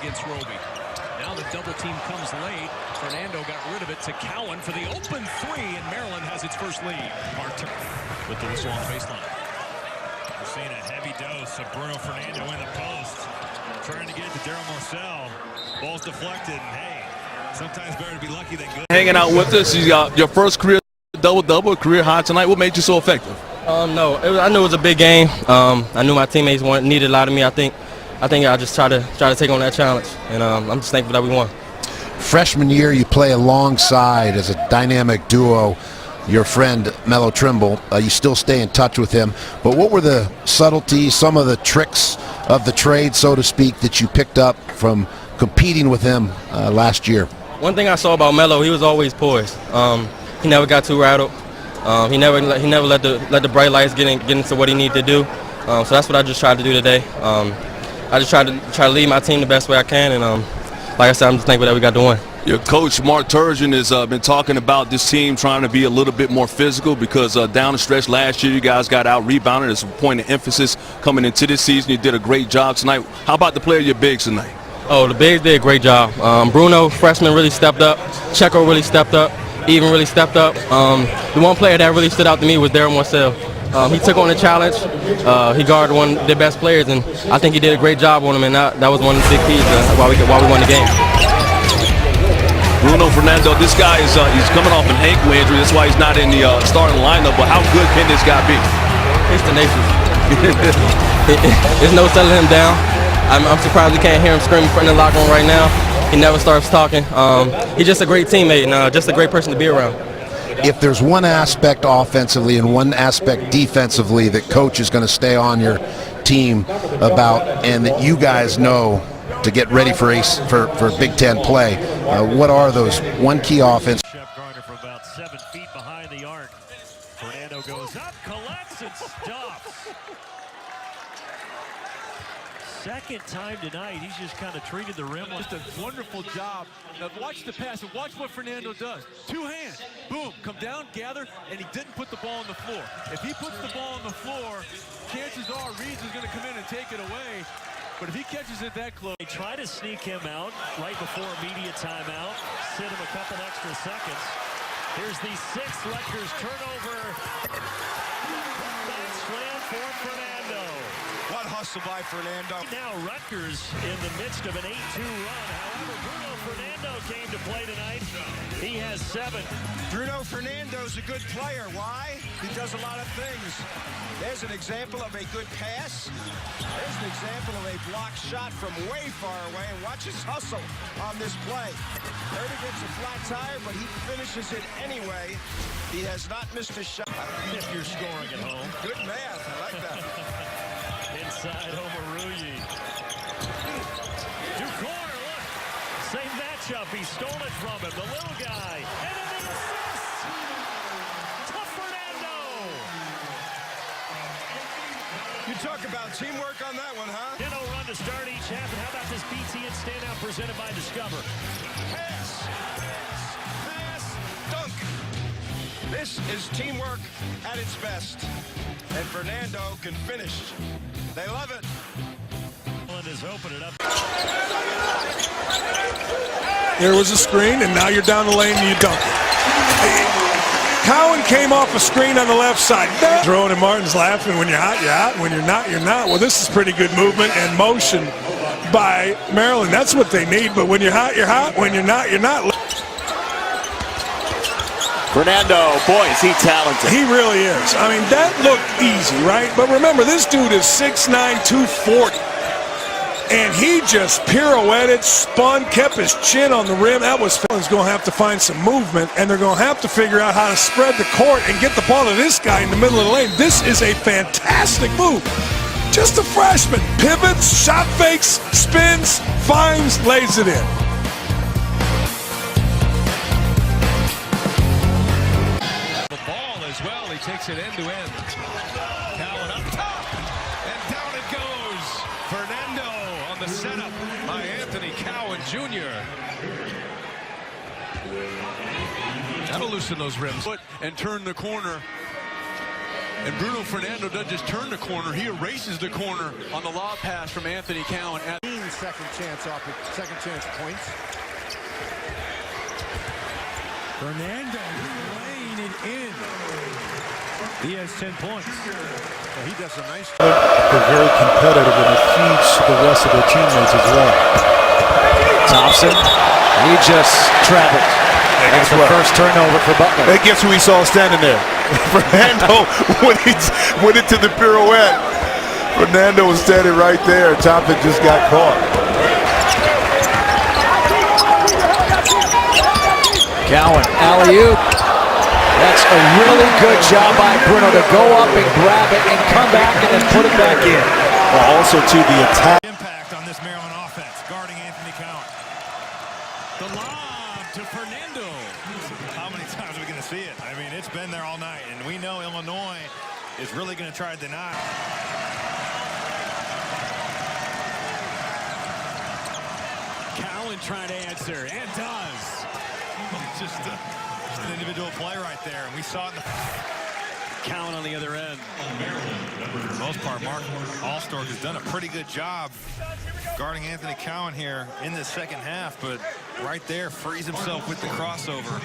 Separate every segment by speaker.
Speaker 1: against Roby. Now the double team comes late. Fernando got rid of it to Cowan for the open three, and Maryland has its first lead. With the whistle on the baseline.
Speaker 2: We're seeing a heavy dose of Bruno Fernando in the post. Trying to get it to Daryl Marcel. Ball's deflected. And hey, sometimes better to be lucky than good.
Speaker 3: Hanging out with us, you got your first career double-double, career high tonight. What made you so effective?
Speaker 4: No, I knew it was a big game. I knew my teammates needed a lot of me. I think I just try to take on that challenge, and I'm just thankful that we won.
Speaker 5: Freshman year, you play alongside as a dynamic duo your friend Melo Trimble. You still stay in touch with him, but what were the subtleties, some of the tricks of the trade, so to speak, that you picked up from competing with him last year? One thing I saw about Melo, he was always poised. He never got too rattled. He never let the bright lights get into what he needed to do. So that's what I just tried to do today. I just try to lead my team the best way I can, and like I said, I'm just thankful that we got the win.
Speaker 3: Your coach, Mark Turgeon, has been talking about this team trying to be a little bit more physical because down the stretch last year, you guys got out-rebounded. It's a point of emphasis coming into this season. You did a great job tonight. How about the play of your bigs tonight?
Speaker 4: Oh, the bigs did a great job. Bruno, freshman, really stepped up. Checo really stepped up. Even really stepped up. The one player that really stood out to me was Daryl Marcel. He took on the challenge. He guarded one of their best players, and I think he did a great job on him, and that was one of the big keys why we won the game.
Speaker 3: Bruno Fernando, this guy is he's coming off an ankle injury. That's why he's not in the starting lineup. But how good can this guy be?
Speaker 4: He's tenacious. There's no settling him down. I'm surprised we can't hear him screaming in the locker room right now. He never starts talking. He's just a great teammate and just a great person to be around.
Speaker 5: If there's one aspect offensively and one aspect defensively that coach is going to stay on your team about, and that you guys know to get ready for Big Ten play, what are those? One key offense.
Speaker 2: Garner from about 7 feet behind the arc. Fernando goes up, collects, and stops. Second time tonight, he's just kind of treated the rim.
Speaker 1: Just a wonderful job. Now watch the pass and watch what Fernando does. Two hands, boom, come down, gather, and he didn't put the ball on the floor. If he puts the ball on the floor, chances are Reeves is going to come in and take it away. But if he catches it that close.
Speaker 2: They try to sneak him out right before immediate timeout. Sit him a couple extra seconds. Here's the 6th Rutgers turnover. Back slam for Fernando.
Speaker 6: What hustle by Fernando.
Speaker 2: Now Rutgers in the midst of an 8-2 run. However, Bruno Fernando came to play tonight. He has 7.
Speaker 6: Bruno Fernando's a good player. Why? He does a lot of things. There's an example of a good pass. There's an example of a blocked shot from way far away. And watch his hustle on this play. Purdy gets a flat tire, but he finishes it anyway. He has not missed a shot.
Speaker 2: If you're scoring at home.
Speaker 6: Good math. I like that.
Speaker 2: Inside Omaruyi. Ducor, look. Same matchup. He stole it from him. The little guy. And then the assist to Fernando.
Speaker 6: You talk about teamwork on that one, huh?
Speaker 2: 10-0 run to start each half. And how about this BTN standout presented by Discover?
Speaker 6: Pass, pass, dunk. This is teamwork at its best. And Fernando can finish. They love it.
Speaker 2: Is open it up.
Speaker 7: There was a screen, and now you're down the lane and you dunk it. Cowan came off a screen on the left side. Drone and Martin's laughing. When you're hot, you're hot. When you're not, you're not. Well, this is pretty good movement and motion by Maryland. That's what they need. But when you're hot, you're hot. When you're not, you're not.
Speaker 8: Fernando, boy, is he talented.
Speaker 7: He really is. I mean, that looked easy, right? But remember, this dude is 6'9", 240. And he just pirouetted, spun, kept his chin on the rim. That was going to have to find some movement, and they're going to have to figure out how to spread the court and get the ball to this guy in the middle of the lane. This is a fantastic move. Just a freshman. Pivots, shot fakes, spins, finds, lays it in.
Speaker 1: The ball as well. He takes it end to end. Cowan up top, and down it goes. Fernando on the setup by Anthony Cowan Jr. That'll loosen those rims. And turn the corner. And Bruno Fernando doesn't just turn the corner, he erases the corner on the lob pass from Anthony Cowan.
Speaker 6: second chance points.
Speaker 1: Fernando laying it in. He has 10 points.
Speaker 6: Well, he does a nice job.
Speaker 9: They're very competitive, and it feeds the rest of their teammates as well.
Speaker 8: Thompson, he just traveled. That's the first turnover for Butler.
Speaker 9: Hey, guess who we saw standing there? Fernando went into the pirouette. Fernando was standing right there. Thompson just got caught.
Speaker 8: Cowan, alley-oop. That's a really good job by Bruno to go up and grab it and come back and then put it back in.
Speaker 9: Well, also to the attack.
Speaker 2: Impact on this Maryland offense, guarding Anthony Cowan.
Speaker 1: The lob to Fernando.
Speaker 2: How many times are we going to see it? I mean, it's been there all night, and we know Illinois is really going to try to deny.
Speaker 1: Cowan trying to answer, and does.
Speaker 2: Just an individual play right there, and we saw it in the
Speaker 1: Cowan on the other end.
Speaker 2: For the most part. Mark Allstork has done a pretty good job guarding Anthony Cowan here in the second half, but right there frees himself with the crossover.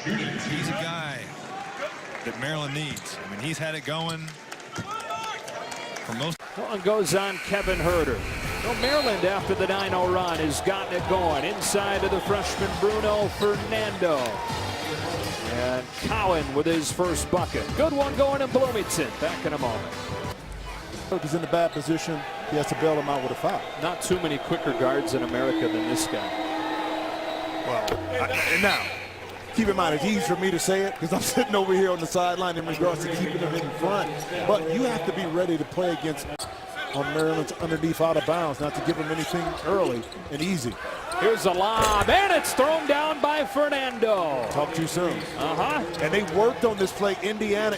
Speaker 2: He's a guy that Maryland needs. I mean, he's had it going for most.
Speaker 10: One goes on Kevin Herter. Well, Maryland, after the 9-0 run, has gotten it going. Inside to the freshman Bruno Fernando. And Cowan with his first bucket. Good one going in Bloomington. Back in a moment.
Speaker 9: He's in a bad position. He has to bail him out with a foul.
Speaker 10: Not too many quicker guards in America than this guy.
Speaker 9: Well, and now, keep in mind, it's easy for me to say it because I'm sitting over here on the sideline in regards to keeping him in front. But you have to be ready to play against on Maryland's underneath out of bounds, not to give him anything early and easy.
Speaker 10: Here's a lob, and it's thrown down by Fernando.
Speaker 9: Talk too soon.
Speaker 10: And
Speaker 9: they worked on this play. Indiana,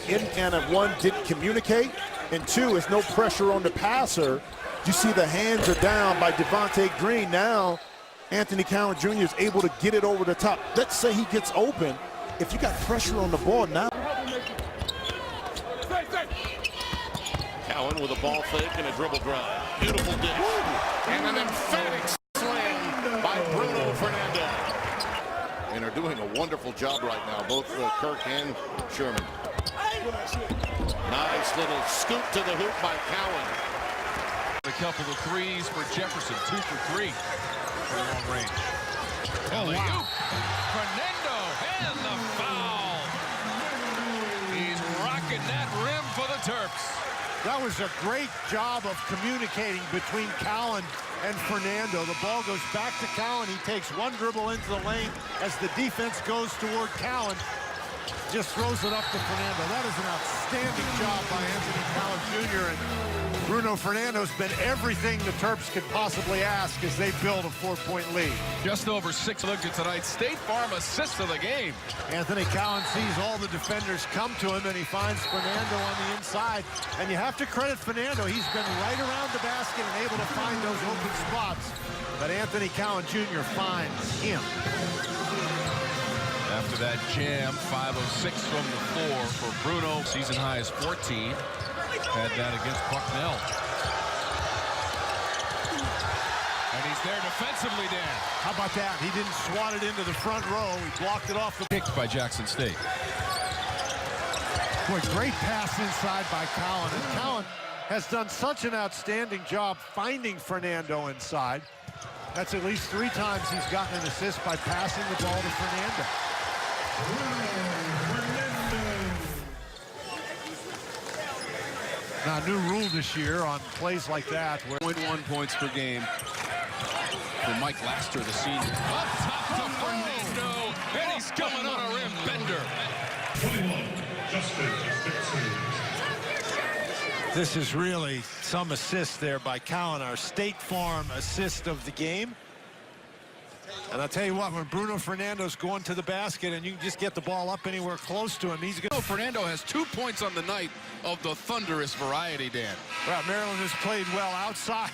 Speaker 9: one, didn't communicate, and two, is no pressure on the passer. You see the hands are down by Devontae Green. Now, Anthony Cowan Jr. is able to get it over the top. Let's say he gets open. If you got pressure on the ball now.
Speaker 11: Cowan with a ball fake and a dribble drive. Beautiful dish. And an emphatic slam by Bruno Fernando. And are doing a wonderful job right now, both Kirk and Sherman. Nice little scoop to the hoop by Cowan.
Speaker 1: A couple of threes for Jefferson, 2 for 3 for long range.
Speaker 11: Wow.
Speaker 1: Fernando and the foul. He's rocking that rim for the Terps.
Speaker 6: That was a great job of communicating between Cowan and Fernando. The ball goes back to Cowan. He takes one dribble into the lane as the defense goes toward Cowan. Just throws it up to Fernando. That is an outstanding job by Anthony Cowan Jr. And Bruno Fernando's been everything the Terps could possibly ask as they build a 4-point lead.
Speaker 1: Just over 6 looked at tonight's State Farm assist of the game.
Speaker 6: Anthony Cowan sees all the defenders come to him, and he finds Fernando on the inside. And you have to credit Fernando. He's been right around the basket and able to find those open spots. But Anthony Cowan Jr. finds him.
Speaker 1: After that jam, 5:06 from the floor for Bruno. Season high is 14. Had that against Bucknell. And he's there defensively, Dan.
Speaker 6: How about that? He didn't swat it into the front row. He blocked it off the
Speaker 1: Picked by Jackson State.
Speaker 6: Boy, great pass inside by Cowan. And Cowan has done such an outstanding job finding Fernando inside. That's at least 3 times he's gotten an assist by passing the ball to Fernando. Now, new rule this year on plays like that.
Speaker 1: 0.1 points per game for Mike Laster, the senior. Up top to Fernando, and he's coming on a rim bender.
Speaker 6: This is really some assist there by Cowan, our State Farm assist of the game. And I'll tell you what, when Bruno Fernando's going to the basket and you can just get the ball up anywhere close to him, he's going to...
Speaker 1: Fernando has 2 points on the night of the thunderous variety, Dan.
Speaker 6: Well, Maryland has played well outside.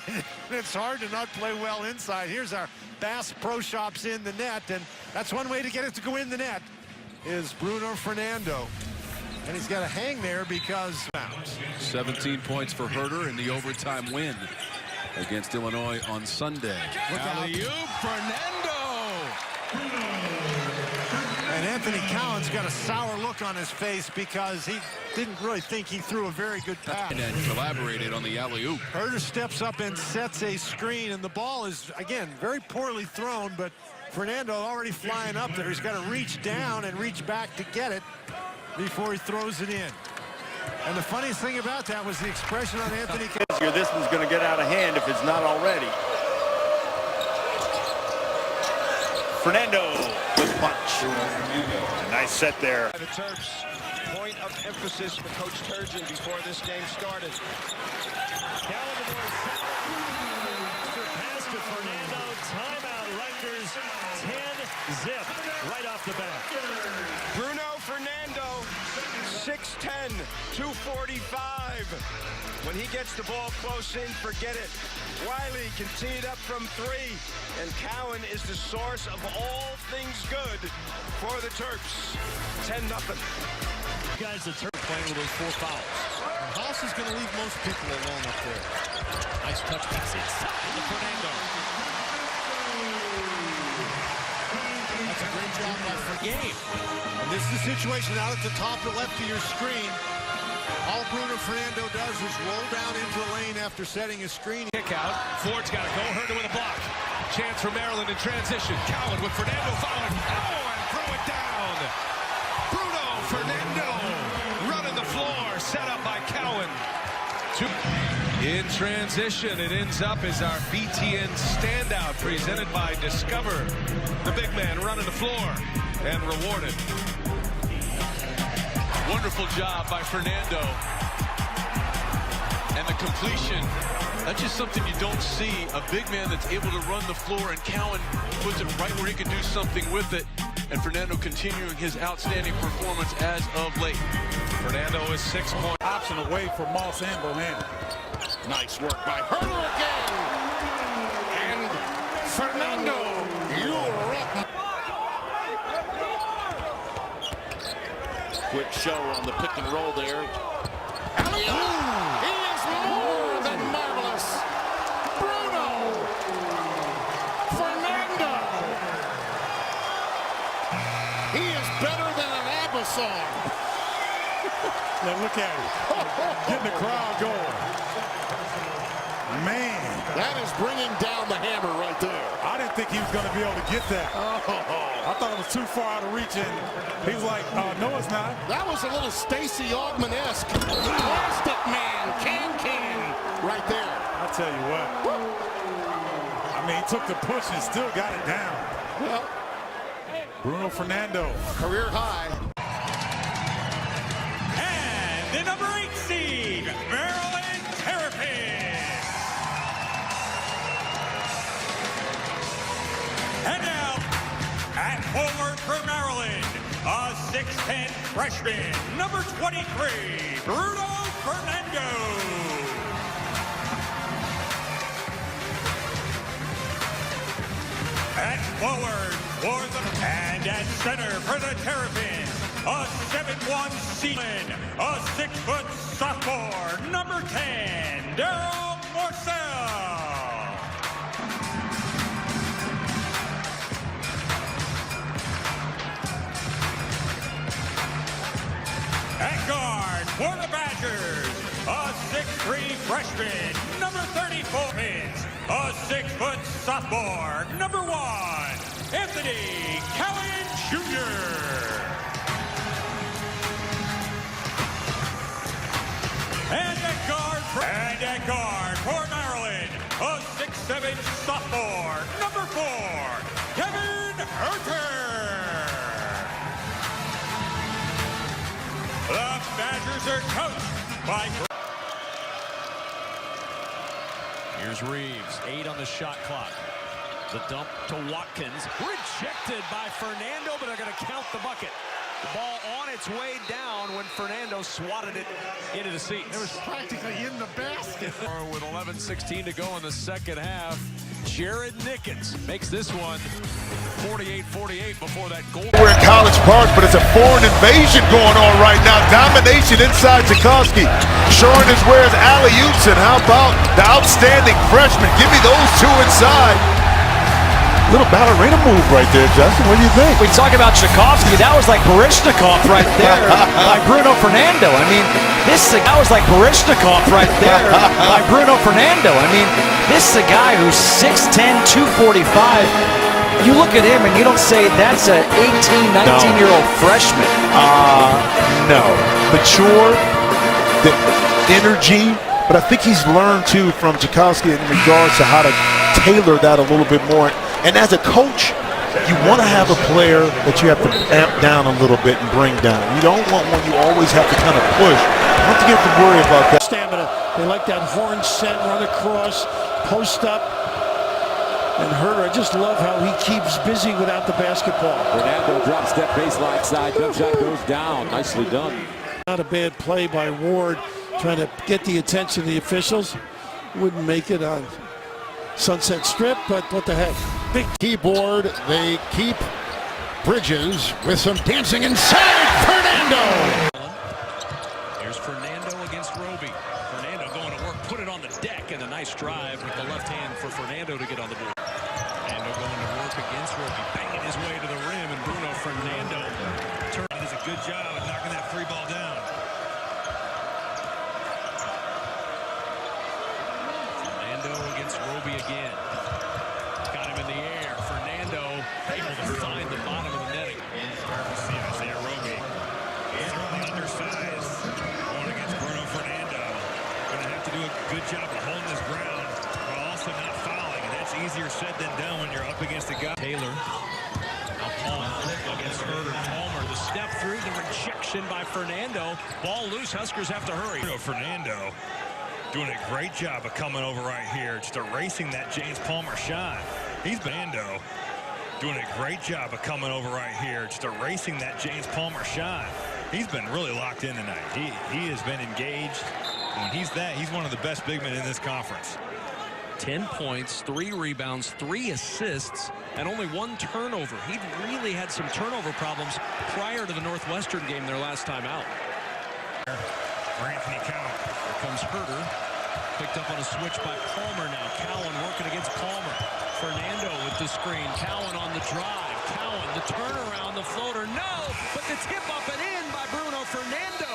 Speaker 6: It's hard to not play well inside. Here's our Bass Pro Shops in the net, and that's one way to get it to go in the net, is Bruno Fernando. And he's got to hang there because...
Speaker 1: 17 points for Herter in the overtime win
Speaker 12: against Illinois on Sunday.
Speaker 1: Alley-oop, Fernando!
Speaker 6: And Anthony Cowan's got a sour look on his face because he didn't really think he threw a very good pass.
Speaker 12: And collaborated on the alley-oop.
Speaker 6: Herder steps up and sets a screen, and the ball is, again, very poorly thrown, but Fernando already flying up there. He's got to reach down and reach back to get it before he throws it in. And the funniest thing about that was the expression on Anthony Cowan.
Speaker 13: This one's going to get out of hand if it's not already. Fernando with punch. A nice set there.
Speaker 6: The Terps, point of emphasis for Coach Turgeon before this game started.
Speaker 10: Pass to Fernando. Timeout Rutgers. 10-zip right off the bat.
Speaker 6: Bruno Fernando, 6'10", 245. When he gets the ball close in, forget it. Wiley can tee it up from 3, and Cowan is the source of all things good for the Terps. 10-0.
Speaker 10: Guys, the Terps playing with those 4 fouls.
Speaker 1: Haas is going to leave most people alone up there.
Speaker 10: Nice touch pass inside to Fernando.
Speaker 1: That's a great job by
Speaker 6: Game. And this is the situation out at the top left of your screen. All Bruno Fernando does is roll down into the lane after setting his screen.
Speaker 1: Kick out. Ford's got to go. Herder with a block. Chance for Maryland in transition. Cowan with Fernando following. Oh, and throw it down. Bruno Fernando running the floor. Set up by Cowan. In transition, it ends up as our BTN standout presented by Discover. The big man running the floor and rewarded. Wonderful job by Fernando. And the completion, that's just something you don't see. A big man that's able to run the floor, and Cowan puts it right where he can do something with it. And Fernando continuing his outstanding performance as of late. Fernando is 6 points.
Speaker 9: Option away from Moss and Bohannon.
Speaker 11: Nice work by Herder again. And Fernando, you're up. Quick show on the pick and roll there. Alley-oop! He is more than marvelous. Bruno Fernando. He is better than an ABBA song.
Speaker 9: Now look at him. Getting the crowd going. Man.
Speaker 11: That is bringing down the hammer right there.
Speaker 9: I didn't think he was going to be able to get that. I thought it was too far out of reach, and he was like, no, it's not.
Speaker 11: That was a little Stacey Augman-esque. Plastic Man, can right there.
Speaker 9: I'll tell you what. I mean, he took the push and still got it down.
Speaker 11: Well,
Speaker 9: Bruno Fernando.
Speaker 11: career high.
Speaker 10: And the number 8 seed, Maryland Terrapins. And now, at forward for Maryland, a 6'10" freshman, number 23, Bruno Fernando. At forward for the, and at center for the Terrapins, a 7'1" seaman, a 6-foot sophomore, number 10, Daryl Morcell. At guard for the Badgers, a 6'3" freshman, number 34, a 6-foot sophomore, number 1, Anthony Cowan Jr. And at guard for Maryland, a 6'7" sophomore, number 4, Kevin Herter. The Badgers are coached by... Here's Reeves, 8 on the shot clock. The dump to Watkins, rejected by Fernando, but they're going to count the bucket. The ball on its way down when Fernando swatted it into the seats.
Speaker 6: It was practically in the basket.
Speaker 1: With 11:16 to go in the second half. Jared Nickens makes this one 48-48 before that goal.
Speaker 9: We're in College Park, but it's a foreign invasion going on right now. Domination inside Tchaikovsky. Showing his wares alley-oops, and how about the outstanding freshman? Give me those two inside. Little ballerina move right there, Justin. What do you think?
Speaker 8: We talk about Tchaikovsky. That was like Barishnikov right there by Bruno Fernando. I mean, that was like Barishnikov right there by Bruno Fernando. I mean, this is a guy who's 6'10", 245. You look at him and you don't say that's an 18, 19-year-old freshman.
Speaker 9: No. Mature, the energy, but I think he's learned too from Tchaikovsky in regards to how to tailor that a little bit more. And as a coach, you want to have a player that you have to amp down a little bit and bring down. You don't want one you always have to kind of push. You don't have to get to worry about that.
Speaker 7: Stamina. They like that horn set, run across, post up. And Herder, I just love how he keeps busy without the basketball.
Speaker 10: Fernando drops step baseline side. Jump shot goes down. Nicely done.
Speaker 7: Not a bad play by Ward, trying to get the attention of the officials. Wouldn't make it on Sunset Strip, but what the heck. Big
Speaker 5: keyboard, they keep Bridges with some dancing inside Fernando.
Speaker 1: Here's Fernando against Roby. Fernando going to work, put it on the deck, and a nice drive with the left hand for Fernando to get on the board. Fernando going to work against Roby, banging his way to the rim, and Bruno Fernando does a good job of knocking that free ball down. Fernando against Roby again. Got him in the air. Fernando able to find the bottom of the netting. Isaiah Roby. He's certainly undersized. Going against Bruno Fernando. Going to have to do a good job of holding his ground, but also not fouling. And that's easier said than done when you're up against a guy. Taylor. Now Palmer against Herder. Palmer, the step through, the rejection by Fernando. Ball loose. Huskers have to hurry. Fernando doing a great job of coming over right here, just erasing that James Palmer shot. He's Bando doing a great job of coming over right here, just erasing that James Palmer shot. He's been really locked in tonight. He has been engaged. When he's one of the best big men in this conference. 10 points, 3 rebounds, 3 assists, and only 1 turnover. He really had some turnover problems prior to the Northwestern game their last time out. For Anthony Cowan. Here comes Herder. Picked up on a switch by Palmer now. Cowan working against Palmer. Fernando with the screen. Cowan on the drive. Cowan, the turnaround, the floater. No, but the tip up and in by Bruno Fernando.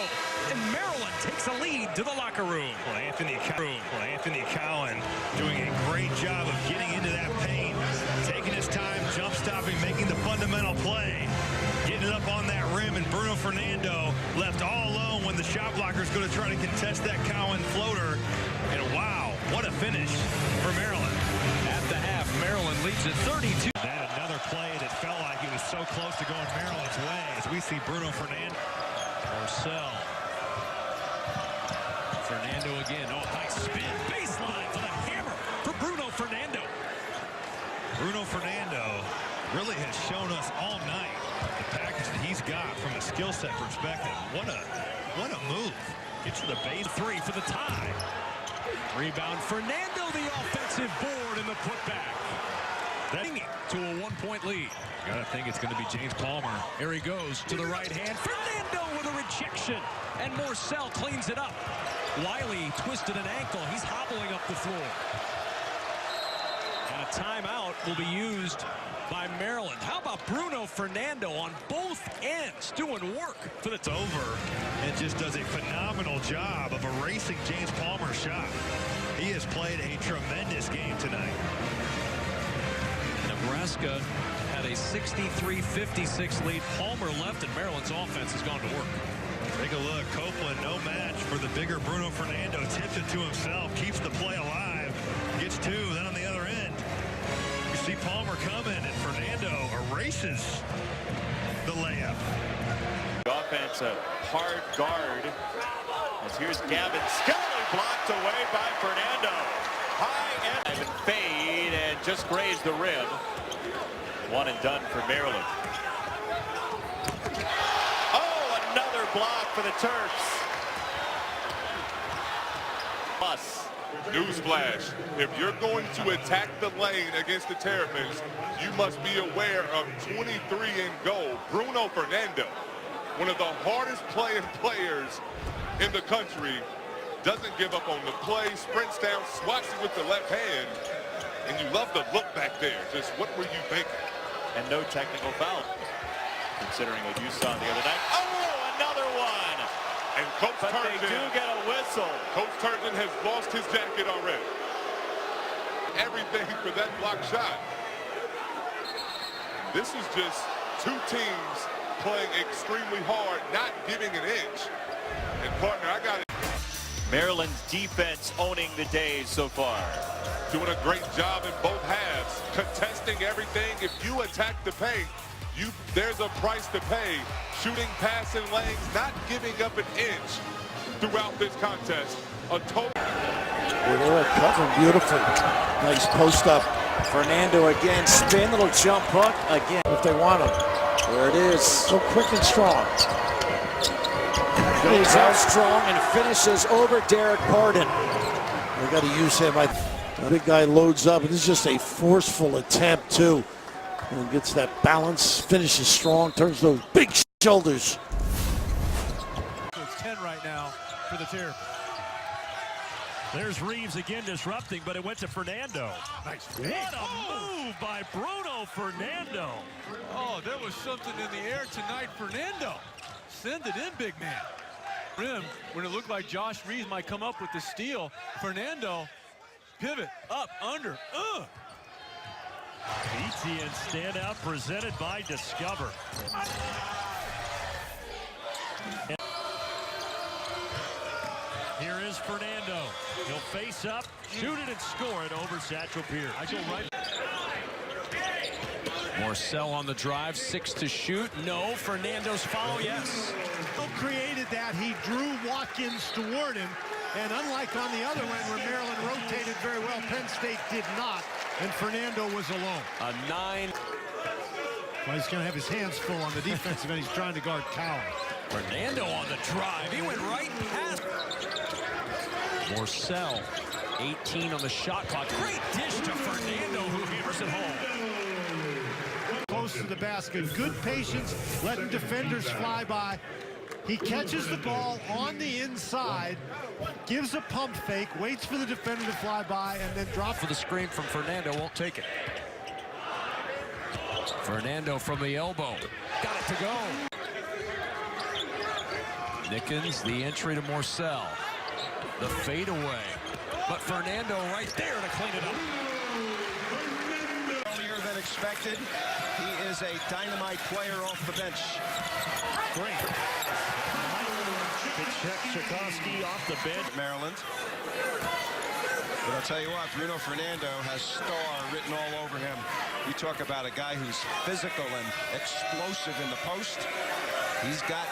Speaker 1: And Maryland takes a lead to the locker room. Anthony Cowan doing a great job of getting into that paint. Taking his time, jump stopping, making the fundamental play. Getting it up on that rim, and Bruno Fernando left all alone when the shot blocker's going to try to contest that Cowan floater. And wow, what a finish for Maryland. At the half, Maryland leads at 32. That another play that felt like it was so close to going Maryland's way as we see Bruno Fernando. Orcel. Fernando again. Oh, nice spin. Baseline for the hammer for Bruno Fernando. Bruno Fernando really has shown us all night the package that he's got from a skill set perspective. What a move. Gets to the base 3 for the tie. Rebound Fernando, the offensive board and the putback. To a 1-point lead. Gotta think it's gonna be James Palmer. Here he goes to the right hand. Fernando with a rejection. And Morcell cleans it up. Wiley twisted an ankle. He's hobbling up the floor. And a timeout will be used by Maryland. How about Bruno Fernando on both ends doing work for the over, and just does a phenomenal job of erasing James Palmer's shot. He has played a tremendous game tonight. Nebraska had a 63-56 lead. Palmer left, and Maryland's offense has gone to work. Take a look. Copeland, no match for the bigger Bruno Fernando. Tips it to himself, keeps the play alive, gets 2, then on the other end. You see Palmer coming, and Fernando erases the layup.
Speaker 13: Offense, a hard guard. As here's Gavin Skelly, blocked away by Fernando. High and fade, and just grazed the rim. 1 and done for Maryland. Oh, another block for the Terps. Plus,
Speaker 14: Newsflash, if you're going to attack the lane against the Terrapins, you must be aware of 23 in goal, Bruno Fernando, one of the hardest playing players in the country, doesn't give up on the play, sprints down, swats it with the left hand, and you love the look back there. Just what were you thinking?
Speaker 13: And no technical foul, considering what you saw the other night. Oh, another one!
Speaker 14: And Coach
Speaker 13: But
Speaker 14: Turgeon,
Speaker 13: they do get a whistle.
Speaker 14: Coach Turgeon has lost his jacket already. Everything for that block shot. This is just two teams playing extremely hard, not giving an inch. And partner, I got it.
Speaker 13: Maryland's defense owning the day so far.
Speaker 14: Doing a great job in both halves, contesting everything. If you attack the paint, there's a price to pay. Shooting, passing lanes, not giving up an inch throughout this contest. A total.
Speaker 8: They're covering beautiful. Nice post up. Fernando again, spin, little jump hook again. If they want him. There it is. So quick and strong. He's out strong and finishes over Derek Pardon.
Speaker 9: They got to use him. The big guy loads up, and this is just a forceful attempt too. And gets that balance, finishes strong, turns those big shoulders.
Speaker 1: It's 10 right now for the Terrapins.
Speaker 10: There's Reeves again disrupting, but it went to Fernando.
Speaker 1: Nice.
Speaker 10: What a move by Bruno Fernando.
Speaker 1: Oh, there was something in the air tonight, Fernando. Send it in, big man. Rim, when it looked like Josh Reeves might come up with the steal, Fernando, pivot, up, under,
Speaker 10: BTN standout presented by Discover. Here is Fernando. He'll face up, shoot it, and score it over Satchel Pierce.
Speaker 1: I go right. Morcell on the drive, 6 to shoot. No. Fernando's foul, yes.
Speaker 15: Created that. He drew Watkins toward him. And unlike on the other end where Maryland rotated very well, Penn State did not. And Fernando was alone.
Speaker 1: A 9.
Speaker 15: Well, he's going to have his hands full on the defensive end. He's trying to guard Cowan.
Speaker 1: Fernando on the drive. He went right past. Morcell, 18 on the shot clock. Great dish to Fernando, who hammers it home.
Speaker 15: Close to the basket. Good patience, letting defenders fly by. He catches the ball on the inside, gives a pump fake, waits for the defender to fly by, and then drops.
Speaker 1: For the screen from Fernando, won't take it. Fernando from the elbow. Got it to go. Nickens, the entry to Morcell. The fadeaway. But Fernando right there to clean it up.
Speaker 6: Earlier than expected. He is a dynamite player off the bench.
Speaker 10: Great. Tchaikovsky off the bench.
Speaker 6: Maryland. But I'll tell you what, Bruno Fernando has star written all over him. You talk about a guy who's physical and explosive in the post. He's got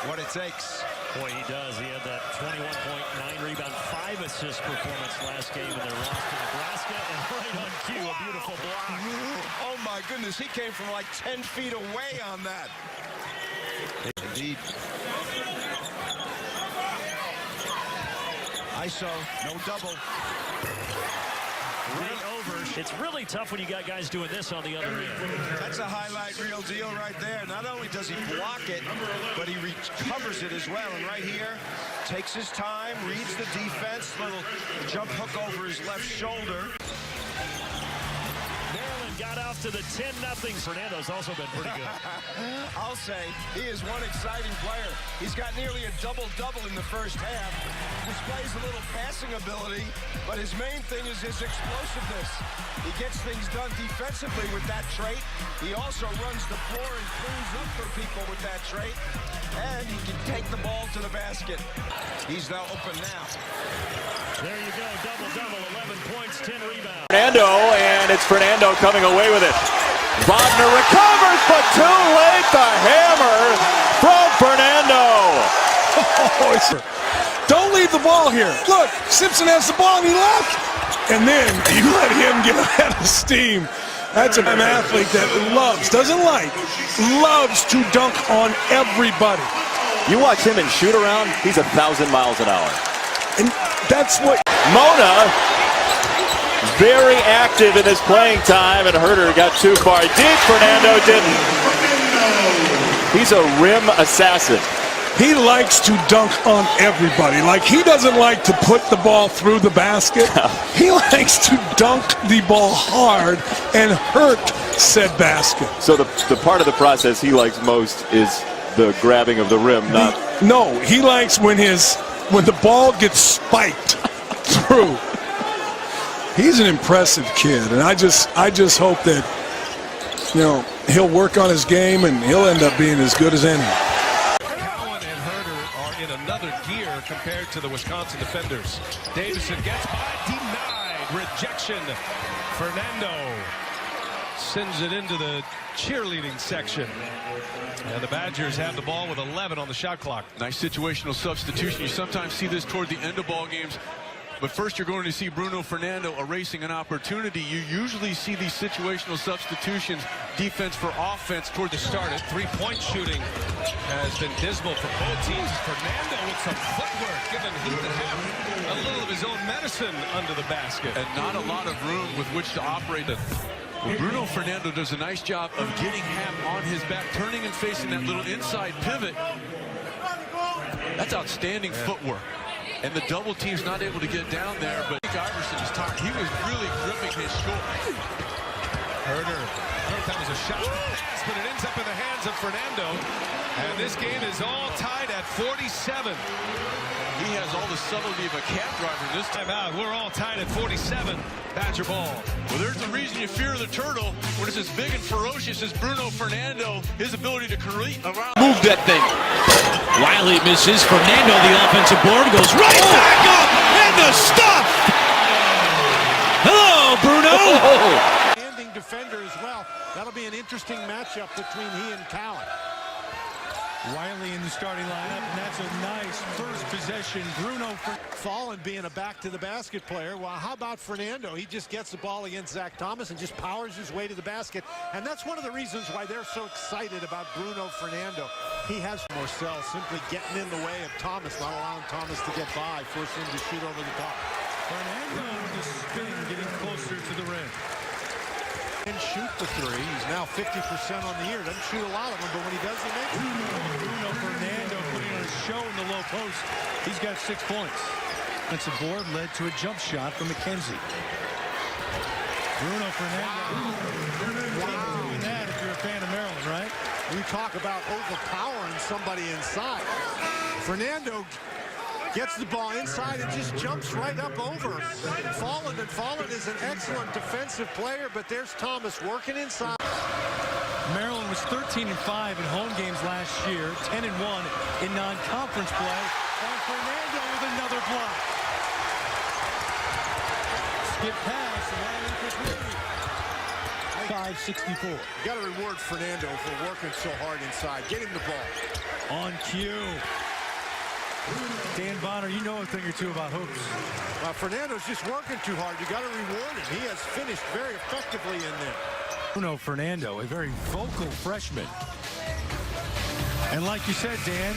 Speaker 6: what it takes.
Speaker 10: Boy, he does. He had that 21.9 rebound, 5 assist performance last game in their loss to Nebraska, and right on cue, a beautiful block.
Speaker 6: Oh my goodness, he came from like 10 feet away on that. Indeed. ISO, no double.
Speaker 10: Right over. It's really tough when you got guys doing this on the other end.
Speaker 6: That's a highlight reel deal right there. Not only does he block it, but he recovers it as well. And right here, takes his time, reads the defense, little jump hook over his left shoulder.
Speaker 10: Maryland got off to the 10-0. Fernando's also been pretty good.
Speaker 6: I'll say he is one exciting player. He's got nearly a double-double in the first half. Displays a little passing ability, but his main thing is his explosiveness. He gets things done defensively with that trait. He also runs the floor and cleans up for people with that trait. And he can take the ball to the basket. He's now open now.
Speaker 10: There you go, double-double, 11 points, 10 rebounds.
Speaker 8: Fernando, and it's Fernando coming away with it. Wagner recovers, but too late. The hammer from Fernando.
Speaker 7: Don't leave the ball here. Look, Simpson has the ball and he left. And then you let him get ahead of steam. That's an athlete that loves to dunk on everybody.
Speaker 8: You watch him in shoot around, he's 1,000 miles an hour.
Speaker 7: And that's what
Speaker 13: Mona very active in his playing time, and Herder got too far deep. Fernando didn't. He's a rim assassin.
Speaker 7: He likes to dunk on everybody. Like, he doesn't like to put the ball through the basket. He likes to dunk the ball hard and hurt said basket.
Speaker 13: So the part of the process he likes most is the grabbing of the rim, not...
Speaker 7: No, he likes when the ball gets spiked through. He's an impressive kid, and I just hope that, you know, he'll work on his game and he'll end up being as good as any.
Speaker 16: Cowan and Herder are in another gear compared to the Wisconsin defenders. Davison gets by, denied, rejection. Fernando sends it into the cheerleading section. And the Badgers have the ball with 11 on the shot clock.
Speaker 1: Nice situational substitution. You sometimes see this toward the end of ball games. But first you're going to see Bruno Fernando erasing an opportunity. You usually see these situational substitutions, defense for offense toward the start.
Speaker 16: Three-point shooting has been dismal for both teams. Fernando with some footwork, given he could have a little of his own medicine under the basket.
Speaker 1: And not a lot of room with which to operate it. Well, Bruno Fernando does a nice job of getting Happ on his back, turning and facing that little inside pivot. That's outstanding footwork. And the double team's not able to get down there, but Iverson is tired. He was really gripping his shoulder.
Speaker 16: Herder, I don't know if that was a shot pass, but it ends up in the hands of Fernando. And this game is all tied at 47.
Speaker 1: He has all the subtlety of a cat driver this time out.
Speaker 16: We're all tied at 47. Badger ball.
Speaker 1: Well, there's the reason you fear the turtle. When it's as big and ferocious as Bruno Fernando, his ability to create around.
Speaker 8: Move that thing. Wiley misses. Fernando, the offensive board, goes right back up and the stuff. Hello, Bruno.
Speaker 15: Standing defender as well. That'll be an interesting matchup between he and Cowan. Wiley in the starting lineup, and that's a nice first possession. Bruno Fallon being a back-to-the-basket player. Well, how about Fernando? He just gets the ball against Zach Thomas and just powers his way to the basket. And that's one of the reasons why they're so excited about Bruno Fernando. He has Marcel simply getting in the way of Thomas, not allowing Thomas to get by, forcing him to shoot over the top. Fernando with the spin, getting closer to the rim. And shoot the three. He's now 50% on the year. Doesn't shoot a lot of them, but when he does, he makes it. Bruno Fernando putting on a show in the low post. He's got 6 points. That's a board led to a jump shot from McKenzie. Bruno Fernando. Doing that if you're a fan of Maryland, right? We talk about overpowering somebody inside. Fernando gets the ball inside and just jumps right up over Fallon, and Fallon is an excellent defensive player, but there's Thomas working inside. Maryland was 13-5 in home games last year, 10-1 in non-conference play, and Fernando with another block. Skip pass, and for three. 5-64. You got to reward Fernando for working so hard inside. Get him the ball. On cue. Dan Bonner, you know a thing or two about hoops. Fernando's just working too hard. You got to reward him. He has finished very effectively in there. Bruno Fernando, a very vocal freshman. And like you said, Dan,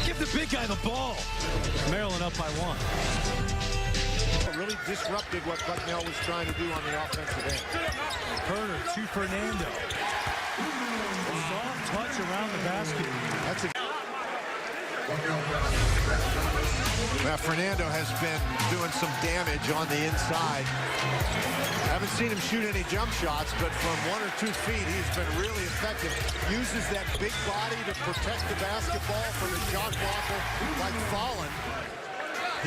Speaker 15: give the big guy the ball. Maryland up by 1. Really disrupted what Bucknell was trying to do on the offensive end. Herder to Fernando. Soft touch around the basket. That's a Now Fernando has been doing some damage on the inside. Haven't seen him shoot any jump shots, but from 1 or 2 feet, he's been really effective. Uses that big body to protect the basketball from the shot blocker like Fallon.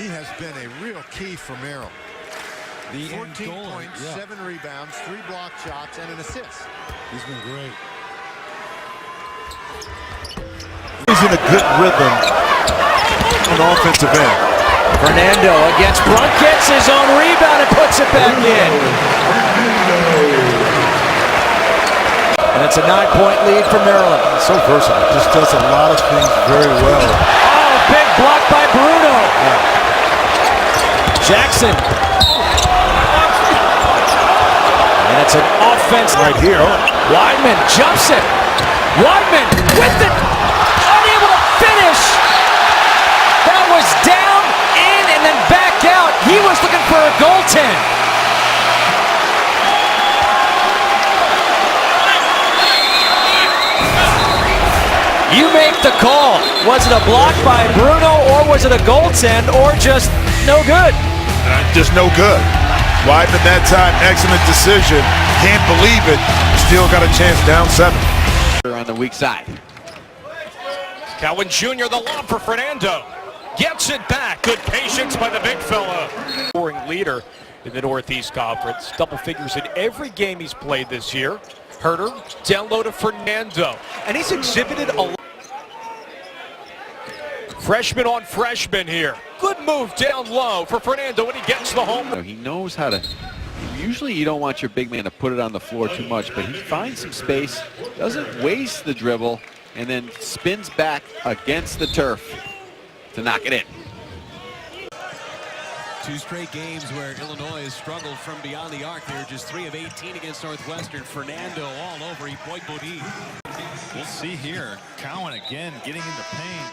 Speaker 15: He has been a real key for Merrill. 14 points, 7 rebounds, 3 block shots, and an assist. He's been great.
Speaker 5: He's in a good rhythm on the offensive end.
Speaker 8: Fernando against Brunk, gets his own rebound and puts it back in. And it's a 9-point lead for Maryland.
Speaker 5: So versatile, just does a lot of things very well.
Speaker 8: Oh, big block by Bruno. Jackson. And it's an offense
Speaker 5: right here.
Speaker 8: Weidman jumps it. Weidman with it. Unable to finish. That was down, in, and then back out. He was looking for a goaltend. You make the call. Was it a block by Bruno, or was it a goaltend, or just no good?
Speaker 5: Just no good. Wide at that time, excellent decision. Can't believe it. Still got a chance down 7.
Speaker 8: On the weak side.
Speaker 16: Cowan Jr., the lob for Fernando. Gets it back. Good patience by the big fella. Scoring leader in the Northeast Conference. Double figures in every game he's played this year. Herder down low to Fernando. And he's exhibited a freshman on freshman here. Good move down low for Fernando when he gets the home.
Speaker 17: He knows how to. Usually you don't want your big man to put it on the floor too much, but he finds some space, doesn't waste the dribble, and then spins back against the turf to knock it in.
Speaker 1: 2 straight games where Illinois has struggled from beyond the arc. They're just 3 of 18 against Northwestern. Fernando all over.
Speaker 2: We'll see here. Cowan again getting into paint.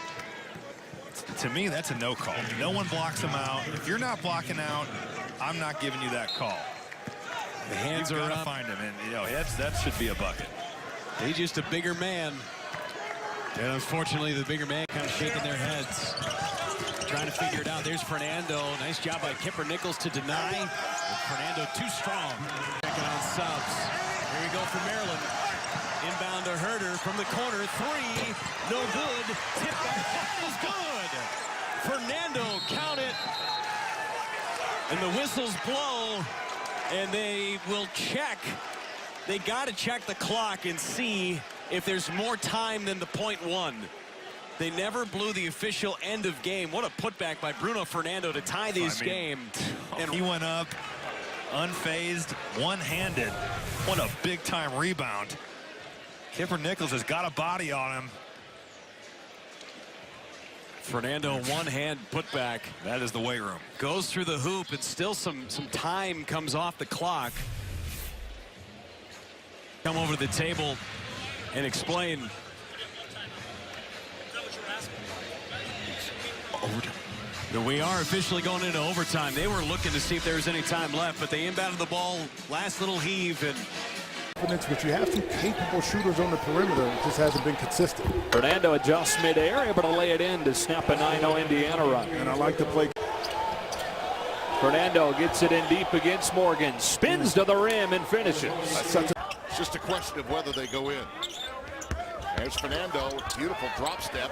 Speaker 2: To me, that's a no call. No one blocks him out. If you're not blocking out, I'm not giving you that call.
Speaker 1: The hands
Speaker 2: You've
Speaker 1: are
Speaker 2: got to
Speaker 1: up.
Speaker 2: find him, and that should be a bucket.
Speaker 1: He's just a bigger man. And unfortunately, the bigger man kind of shaking their heads. Trying to figure it out. There's Fernando. Nice job by Kipper Nichols to deny. And Fernando too strong. Checking on subs. Here we go for Maryland. Inbound to Herder from the corner. 3. No good. Tip back. That is good. Fernando count it. And the whistles blow. And they will check. They got to check the clock and see if there's more time than the .1. They never blew the official end of game. What a putback by Bruno Fernando to tie this game.
Speaker 2: And he went up unfazed, one-handed. What a big-time rebound. Kipper Nichols has got a body on him.
Speaker 1: Fernando one-hand putback.
Speaker 2: That is the weight room.
Speaker 1: Goes through the hoop, and still some time comes off the clock. Come over to the table and explain. Overtime. We are officially going into overtime. They were looking to see if there was any time left, but they inbounded the ball, last little heave, and
Speaker 9: but you have 2 capable shooters on the perimeter. It just hasn't been consistent.
Speaker 10: Fernando adjusts mid-air, able to lay it in to snap a 9-0 Indiana run.
Speaker 9: And I like to play.
Speaker 10: Fernando gets it in deep against Morgan, spins to the rim and finishes.
Speaker 11: It's just a question of whether they go in. There's Fernando, beautiful drop step,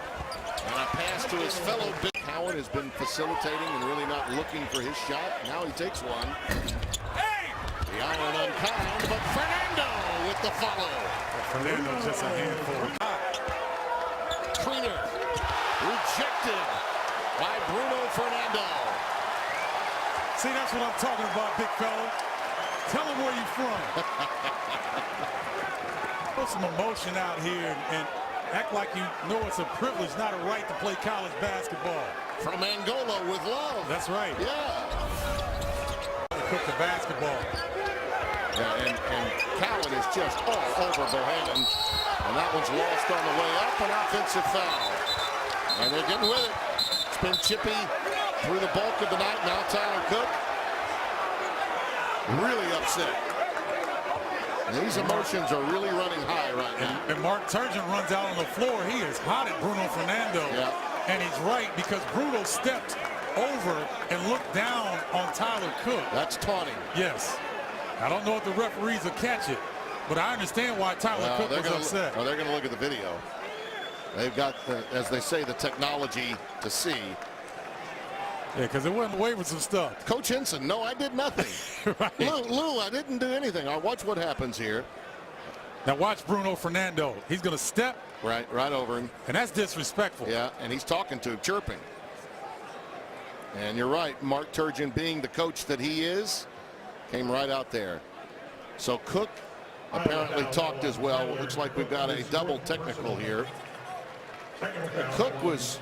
Speaker 11: and a pass to his fellow big. Cowan has been facilitating and really not looking for his shot. Now he takes one. The iron unkind, but Fernando with the follow.
Speaker 9: Fernando's just a handful.
Speaker 11: Trina rejected by Bruno Fernando.
Speaker 9: See, that's what I'm talking about, big fella. Tell him where you're from. Put some emotion out here and act like you know it's a privilege, not a right to play college basketball.
Speaker 11: From Angola with love.
Speaker 9: That's right.
Speaker 11: Yeah.
Speaker 9: Cook the basketball.
Speaker 11: Yeah, and Cowan is just all over Bohannon. And that one's lost on the way up, an offensive foul. And they're getting with it. It's been chippy through the bulk of the night. Now Tyler Cook really upset. These emotions are really running high right now.
Speaker 9: And Mark Turgeon runs out on the floor. He is hot at Bruno Fernando.
Speaker 11: Yeah.
Speaker 9: And he's right, because Bruno stepped over and looked down on Tyler Cook.
Speaker 11: That's taunting.
Speaker 9: Yes. I don't know if the referees will catch it, but I understand why Tyler Cook was upset.
Speaker 11: They're going to look at the video. They've got, as they say, the technology to see.
Speaker 9: Yeah, because it went away with some stuff.
Speaker 11: Coach Henson, no, I did nothing.
Speaker 9: Right.
Speaker 11: Lou, I didn't do anything. I'll watch what happens here.
Speaker 9: Now watch Bruno Fernando. He's going to step.
Speaker 11: Right over him.
Speaker 9: And that's disrespectful.
Speaker 11: Yeah, and he's talking to him, chirping. And you're right, Mark Turgeon, being the coach that he is, came right out there. So Cook apparently talked as well. It looks like we've got a double technical here. Cook was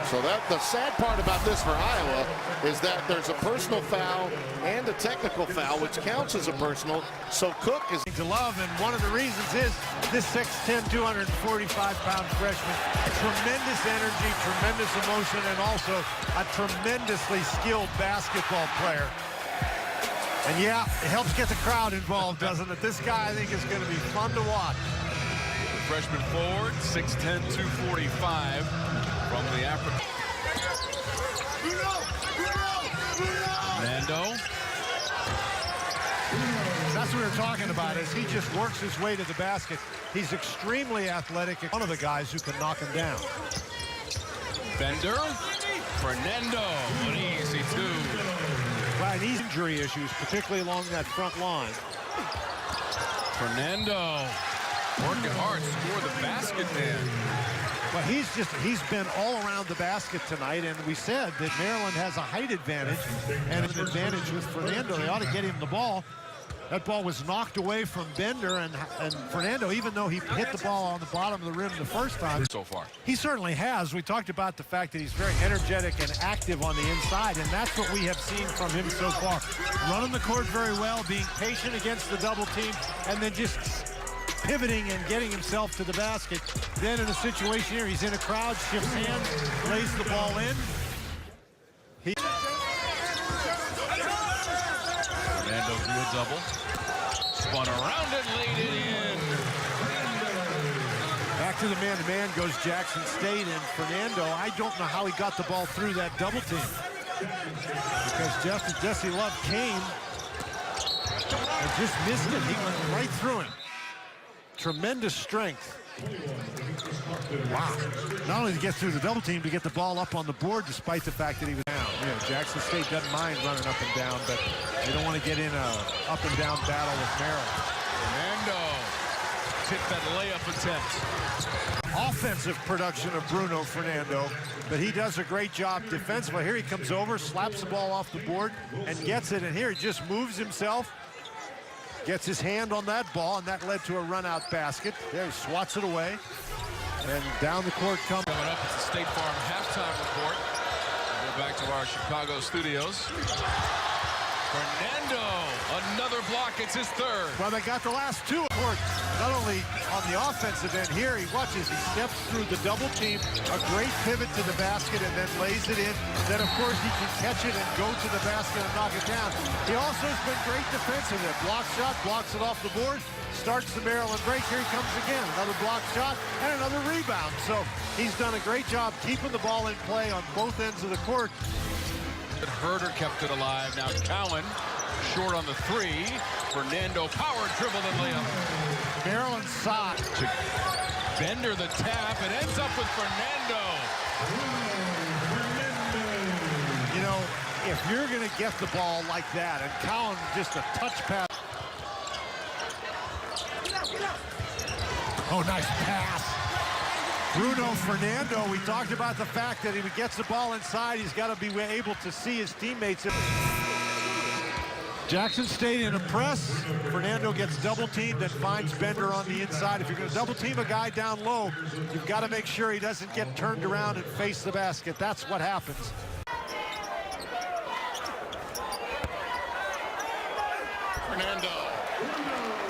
Speaker 11: So the sad part about this for Iowa is that there's a personal foul and a technical foul, which counts as a personal. So Cook is
Speaker 15: to love, and one of the reasons is this 6'10", 245-pound freshman. Tremendous energy, tremendous emotion, and also a tremendously skilled basketball player. And yeah, it helps get the crowd involved, doesn't it? This guy, I think, is going to be fun to watch.
Speaker 12: Freshman forward, 6'10", 245 from the African. Fernando.
Speaker 15: That's what we were talking about, is he just works his way to the basket. He's extremely athletic. One of the guys who can knock him down.
Speaker 12: Bender. Fernando. An easy two.
Speaker 15: Right, and injury issues, particularly along that front line.
Speaker 12: Fernando. Working hard, score the basket there.
Speaker 15: Well, he's been all around the basket tonight, and we said that Maryland has a height advantage and an advantage with Fernando. They ought to get him the ball. That ball was knocked away from Bender, and Fernando, even though he hit the ball on the bottom of the rim the first time.
Speaker 12: So far.
Speaker 15: He certainly has. We talked about the fact that he's very energetic and active on the inside, and that's what we have seen from him so far. Running the court very well, being patient against the double team, and then just pivoting and getting himself to the basket. Then in a situation here, he's in a crowd, shifts hands, lays the ball in.
Speaker 12: Fernando drew a double. Spun around and laid it in.
Speaker 15: Back to the man-to-man goes Jackson State, and Fernando, I don't know how he got the ball through that double team. Because Jesse Love came and just missed it. He went right through him. Tremendous strength. Wow. Not only to get through the double team, to get the ball up on the board despite the fact that he was down. You know, Jackson State doesn't mind running up and down, but they don't want to get in a up and down battle with Maryland.
Speaker 12: Fernando tipped that layup attempt.
Speaker 15: Offensive production of Bruno Fernando, but he does a great job defensively. Here he comes over, slaps the ball off the board, and gets it, and here he just moves himself. Gets his hand on that ball, and that led to a run-out basket. There, he swats it away. And down the court comes.
Speaker 12: Coming up, it's the State Farm halftime report. We'll go back to our Chicago studios. Fernando, another block. It's his third.
Speaker 15: Well, they got the last two. Not only on the offensive end here, he steps through the double team, a great pivot to the basket, and then lays it in. Then, of course, he can catch it and go to the basket and knock it down. He also has been great defensively. Block shot, blocks it off the board, starts the Maryland break. Here he comes again. Another block shot and another rebound. So he's done a great job keeping the ball in play on both ends of the court.
Speaker 12: Herder kept it alive. Now Cowan short on the three. Fernando power dribble and layup.
Speaker 15: Maryland side.
Speaker 12: Bender the tap. It ends up with Fernando.
Speaker 15: You know, if you're going to get the ball like that, and Cowan just a touch pass. Oh, nice pass. Bruno Fernando, we talked about the fact that if he gets the ball inside, he's got to be able to see his teammates. Jackson State in a press. Fernando gets double teamed and finds Bender on the inside. If you're going to double team a guy down low, you've got to make sure he doesn't get turned around and face the basket. That's what happens.
Speaker 11: Fernando.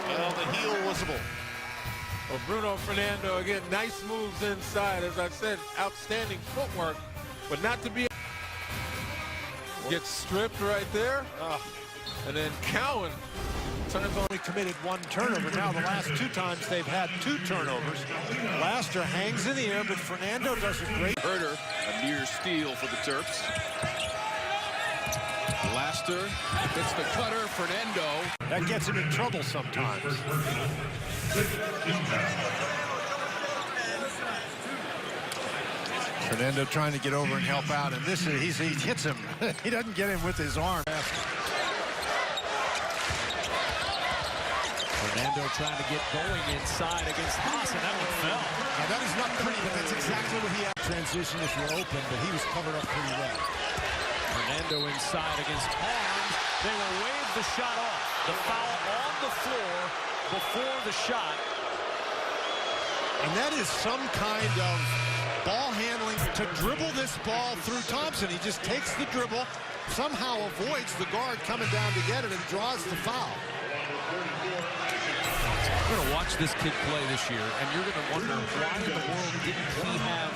Speaker 11: Well, the heel visible.
Speaker 18: Well, Bruno Fernando, again, nice moves inside. As I said, outstanding footwork, but not to be. Gets stripped right there. And then Cowan
Speaker 15: turns only committed one turnover. Now the last two times they've had two turnovers. Laster hangs in the air, but Fernando does a great.
Speaker 12: Herder, a near steal for the Terps. Laster hits the cutter. Fernando.
Speaker 15: That gets him in trouble sometimes. Fernando trying to get over and help out, and this is he hits him. He doesn't get him with his arm.
Speaker 8: Fernando trying to get going inside against Haas, and that one fell.
Speaker 15: Now that is not pretty, but that's exactly what he had. Transition if you're open, but he was covered up pretty well.
Speaker 8: Fernando inside against Barnes. They will wave the shot off. The foul on the floor before the shot.
Speaker 15: And that is some kind of ball handling to dribble this ball through Thompson. He just takes the dribble, somehow avoids the guard coming down to get it, and draws the foul.
Speaker 12: You're going to watch this kid play this year, and you're going to wonder why in the world didn't he have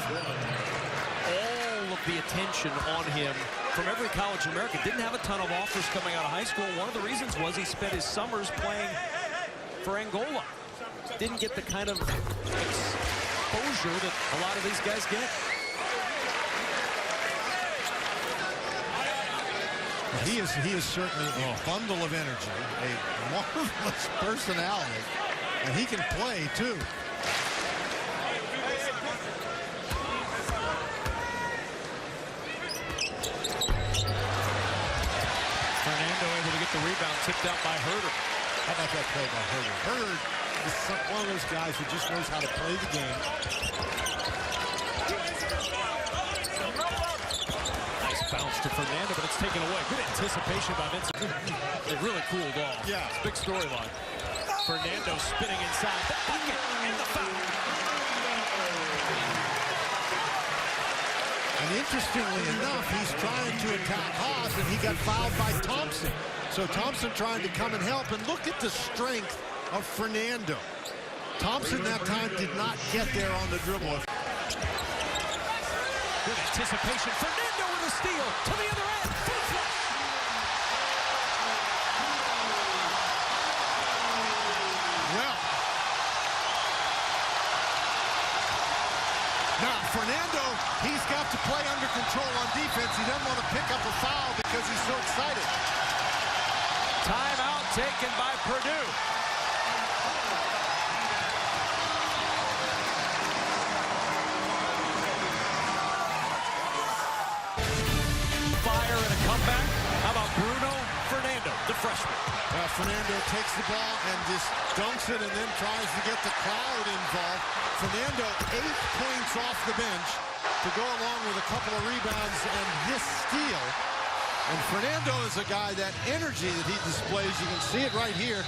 Speaker 12: all of the attention on him from every college in America. Didn't have a ton of offers coming out of high school. One of the reasons was he spent his summers playing for Angola. Didn't get the kind of exposure that a lot of these guys get.
Speaker 15: He is certainly a bundle of energy, a marvelous personality, and he can play too.
Speaker 10: Fernando able to get the rebound, tipped out by Herder.
Speaker 15: How about that play by Herder? Herder is one of those guys who just knows how to play the game.
Speaker 10: Bounce to Fernando, but it's taken away. Good anticipation by Vincent. They really cooled off.
Speaker 15: Yeah.
Speaker 10: It's a big storyline. Fernando spinning inside the bucket and the foul.
Speaker 15: And interestingly enough, he's trying to attack Haas, and he got fouled by Thompson. So Thompson trying to come and help. And look at the strength of Fernando. Thompson that time did not get there on the dribble.
Speaker 10: Good anticipation. Fernando with a steal to the other end.
Speaker 15: Well, now Fernando, he's got to play under control on defense. He doesn't want to pick up a foul because he's so excited.
Speaker 10: Timeout taken by Purdue. Fire and a comeback. How about Bruno Fernando, the freshman?
Speaker 15: Fernando takes the ball and just dunks it and then tries to get the crowd involved. Fernando 8 points off the bench to go along with a couple of rebounds and this steal. And Fernando is a guy, that energy that he displays, you can see it right here.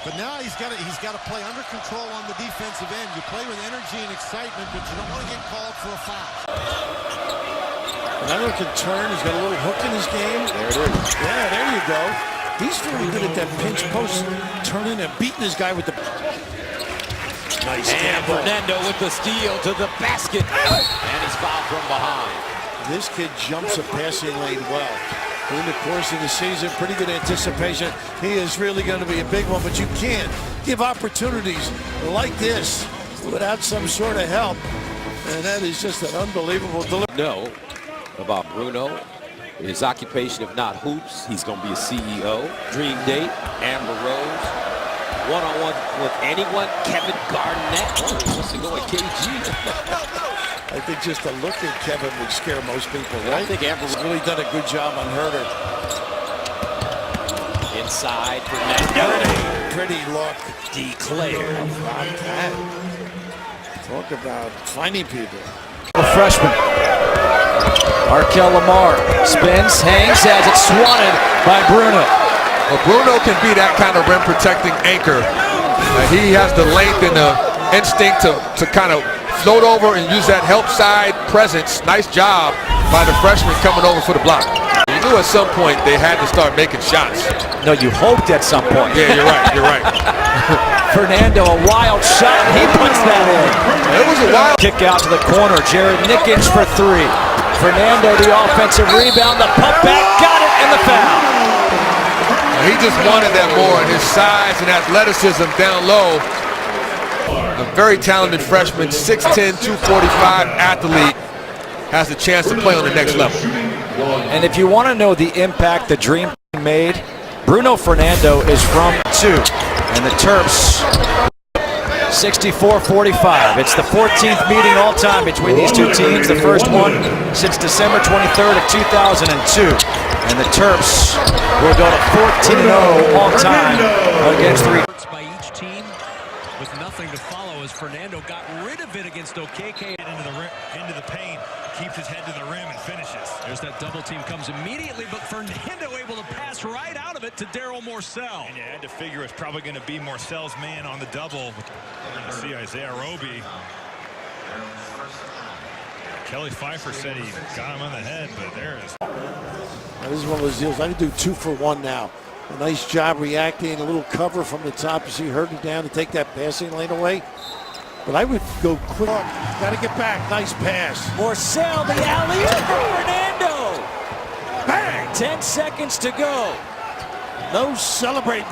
Speaker 15: But now he's got to play under control on the defensive end. You play with energy and excitement, but you don't want to get called for a foul.
Speaker 9: Fernando can turn. He's got a little hook in his game. There it is. Yeah, there you go. He's very good at that pinch post, turning and beating his guy with the... Nice.
Speaker 8: And Fernando with the steal to the basket. And he's fouled from behind.
Speaker 9: This kid jumps a passing lane well. In the course of the season, pretty good anticipation. He is really going to be a big one, but you can't give opportunities like this without some sort of help. And that is just an unbelievable delivery.
Speaker 19: No, about Bruno, his occupation, if not hoops, he's going to be a CEO. Dream date, Amber Rose. One-on-one with anyone, Kevin Garnett. Oh, he wants to go at KG.
Speaker 9: I think just a look at Kevin would scare most people, right?
Speaker 19: I think Amber's
Speaker 9: really done a good job on Herder.
Speaker 19: Inside, Fernando.
Speaker 9: Pretty look.
Speaker 19: Declared.
Speaker 9: Talk about finding people.
Speaker 8: The freshman. Arkel Lamar spins, hangs, has it swatted by Bruno.
Speaker 20: Well, Bruno can be that kind of rim protecting anchor. He has the length and the instinct to kind of float over and use that help side presence. Nice job by the freshman coming over for the block. You knew at some point they had to start making shots.
Speaker 8: No, you hoped at some point.
Speaker 20: Yeah, you're right. You're right.
Speaker 8: Fernando, a wild shot. He puts that in.
Speaker 20: It was a wild
Speaker 8: kick out to the corner. Jared Nickens for three. Fernando, the offensive rebound. The pump back. Got it, and the foul.
Speaker 20: He just wanted that more, and his size and athleticism down low. A very talented freshman, 6'10", 245 athlete, has a chance to play on the next level.
Speaker 8: And if you want to know the impact the Dream made, Bruno Fernando is from 2. And the Terps, 64-45. It's the 14th meeting all time between these two teams. The first one since December 23rd of 2002. And the Terps will go to 14-0 all time against the...
Speaker 1: By each team with nothing to follow as Fernando got rid of it against Okeke.
Speaker 21: Into the paint, keeps his head to the rim and finishes.
Speaker 1: There's that double team comes immediately, but Fernando able to pass right out of it to Daryl Morcell.
Speaker 21: And you had to figure it's probably going to be Morcell's man on the double. We're going to see Isaiah Roby Kelly Pfeiffer said he got him on the head, but there it is.
Speaker 3: Now, this is one of those deals. I can do 2 for 1 now. A nice job reacting, a little cover from the top. You see Herder down to take that passing lane away. But I would go quick. Got to get back. Nice pass.
Speaker 8: Morcell, the alley-oop for Fernando. Bang! 10 seconds to go.
Speaker 3: No celebrating.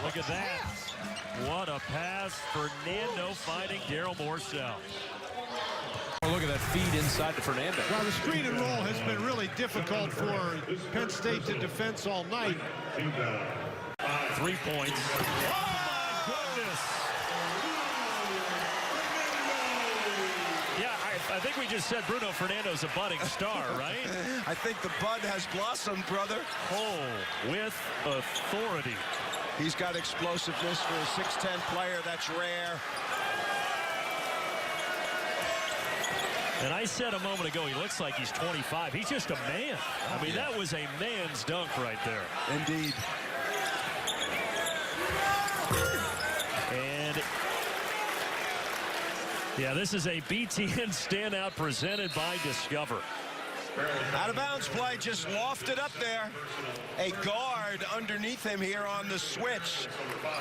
Speaker 12: Look at that. What a pass. Fernando finding Daryl Morcell. Look at that feed inside to Fernando.
Speaker 15: Well, the screen and roll has been really difficult for Penn State to defense all night.
Speaker 12: 3 points. Oh, my goodness. Yeah, I think we just said Bruno Fernando's a budding star, right?
Speaker 6: I think the bud has blossomed, brother.
Speaker 12: Oh, with authority.
Speaker 6: He's got explosiveness for a 6'10 player. That's rare.
Speaker 12: And I said a moment ago, he looks like he's 25. He's just a man. I mean, that was a man's dunk right there.
Speaker 6: Indeed.
Speaker 12: And yeah, this is a BTN standout presented by Discover.
Speaker 6: Out of bounds play, just lofted up there. A guard underneath him here on the switch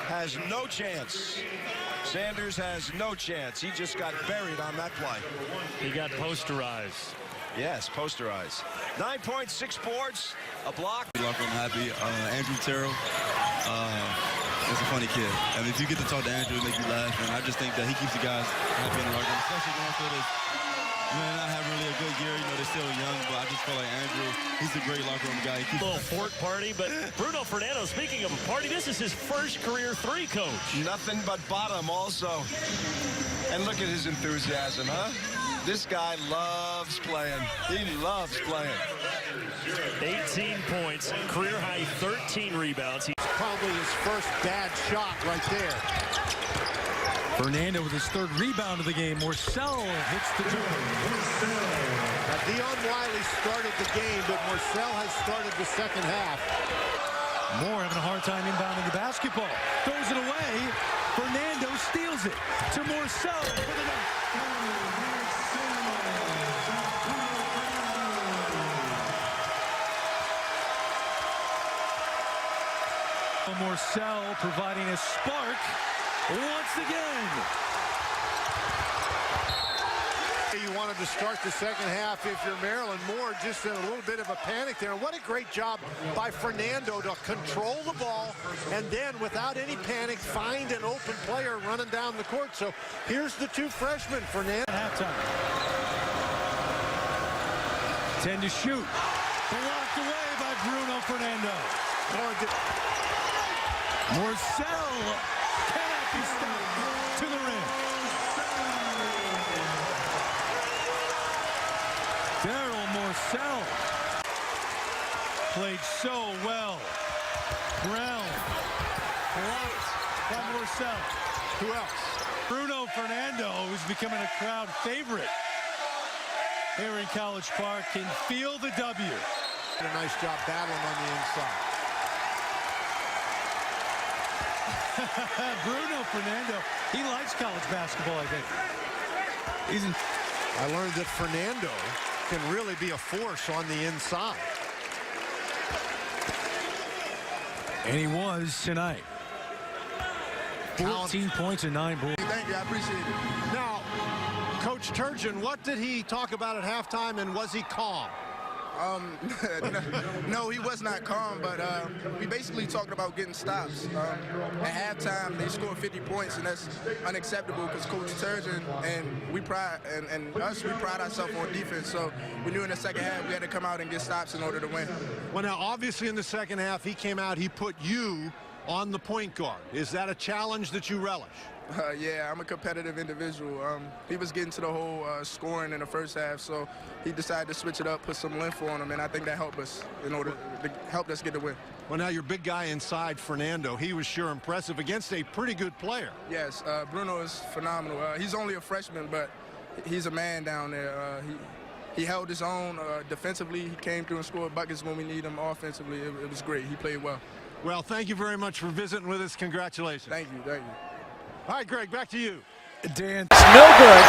Speaker 6: has no chance. Sanders has no chance. He just got buried on that play.
Speaker 12: He got posterized.
Speaker 6: Yes, posterized. 9 points, 6 boards, a block.
Speaker 22: I'm happy. Andrew Terrell is a funny kid. And if you get to talk to Andrew, it make you laugh. And I just think that he keeps the guys happy in the locker room, especially going through this. Man, not having really a good year. You know, they're still young, but I just feel like Andrew, he's a great locker room guy.
Speaker 12: A little fort party, but Bruno Fernando, speaking of a party, this is his first career 3, coach.
Speaker 6: Nothing but bottom also. And look at his enthusiasm, huh? This guy loves playing. He loves playing.
Speaker 12: 18 points, career high 13 rebounds.
Speaker 15: He's probably his first bad shot right there.
Speaker 1: Fernando with his 3rd rebound of the game. Morcell hits the jumper.
Speaker 15: Now, Dion Wiley started the game, but Morcell has started the second half.
Speaker 1: Moore having a hard time inbounding the basketball. Throws it away. Fernando steals it to Morcell for the dunk. Morcell providing a spark once again.
Speaker 15: You wanted to start the second half if you're Maryland. Moore just in a little bit of a panic there. And what a great job by Fernando to control the ball and then without any panic find an open player running down the court. So here's the 2 freshmen. Fernando.
Speaker 1: Halftime. 10 to shoot. Blocked away by Bruno Fernando. Morcell cannot be stopped to the rim. Daryl Morcell played so well. Brown blocked by Morcell.
Speaker 15: Who else?
Speaker 1: Bruno Fernando, who's becoming a crowd favorite here in College Park, can feel the W.
Speaker 15: Did a nice job battling on the inside.
Speaker 1: Bruno Fernando, he likes college basketball, I think.
Speaker 15: I learned that Fernando can really be a force on the inside.
Speaker 1: And he was tonight. 14 points and 9 boards.
Speaker 15: Thank you, I appreciate it. Now, Coach Turgeon, what did he talk about at halftime, and was he calm?
Speaker 23: No, he was not calm, but we basically talked about getting stops. At halftime, they scored 50 points, and that's unacceptable because Coach Turgeon and we pride ourselves on defense. So we knew in the second half we had to come out and get stops in order to win.
Speaker 15: Well, now, obviously in the second half, he came out, he put you on the point guard. Is that a challenge that you relish?
Speaker 23: Yeah, I'm a competitive individual. He was getting to the whole scoring in the first half, so he decided to switch it up, put some length on him, and I think that helped us in order to help us get the win.
Speaker 15: Well, now your big guy inside, Fernando, he was sure impressive against a pretty good player.
Speaker 23: Yes, Bruno is phenomenal. He's only a freshman, but he's a man down there. He held his own defensively. He came through and scored buckets when we need him offensively. It was great. He played well.
Speaker 15: Well, thank you very much for visiting with us. Congratulations.
Speaker 23: Thank you. Thank you.
Speaker 15: All right, Greg, back to you.
Speaker 1: Dan.
Speaker 8: It's no good.